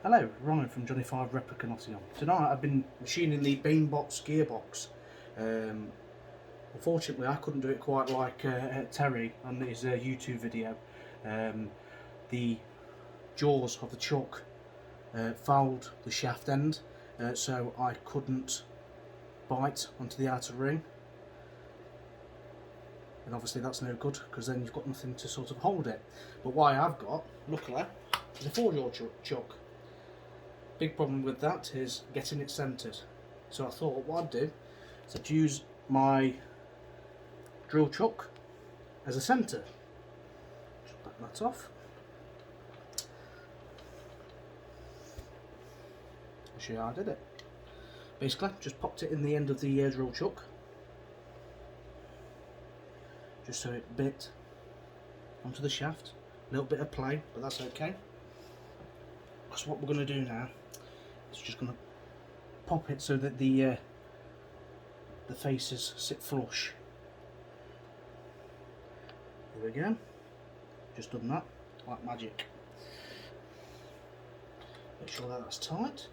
Hello, Ryan from J5s Replica Nottingham. Tonight I've been machining the banebots gearbox. Unfortunately I couldn't do it quite like Terry on his YouTube video. The jaws of the chuck fouled the shaft end, so I couldn't bite onto the outer ring. And obviously that's no good, because then you've got nothing to sort of hold it. But what I have got, luckily, is a 4-jaw chuck. Big problem with that is getting it centred. So I thought what I'd do is I'd use my drill chuck as a centre. Just back that off. I'll show you how I did it. Basically, just popped it in the end of the drill chuck, just so it bit onto the shaft. A little bit of play, but that's okay. That's what we're going to do now. It's just going to pop it so that the faces sit flush. There we go. Just done that, like magic. Make sure that that's tight.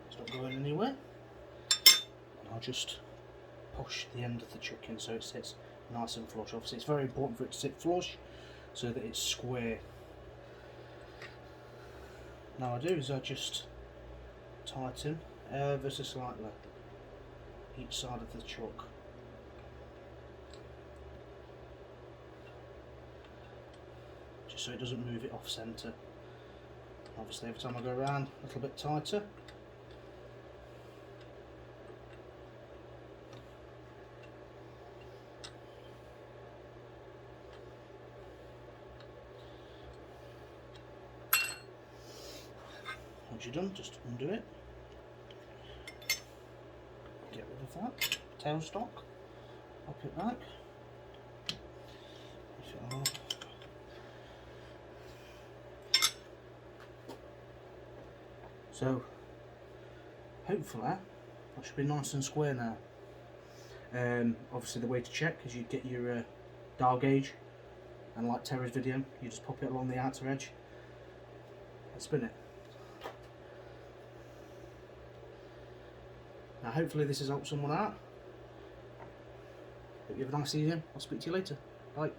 It's not going anywhere. And I'll just push the end of the chuck in so it sits nice and flush. Obviously it's very important for it to sit flush so that it's square. Now I do is I just tighten ever so slightly each side of the chuck. Just so it doesn't move it off centre. Obviously every time I go around a little bit tighter. Once you're done, just undo it. Get rid of that tailstock. Pop it back. Push it on. So hopefully that should be nice and square now. Obviously the way to check is you get your dial gauge, and like Terry's video, you just pop it along the outer edge and spin it. Now hopefully this has helped someone out. Hope you have a nice evening. I'll speak to you later. Bye.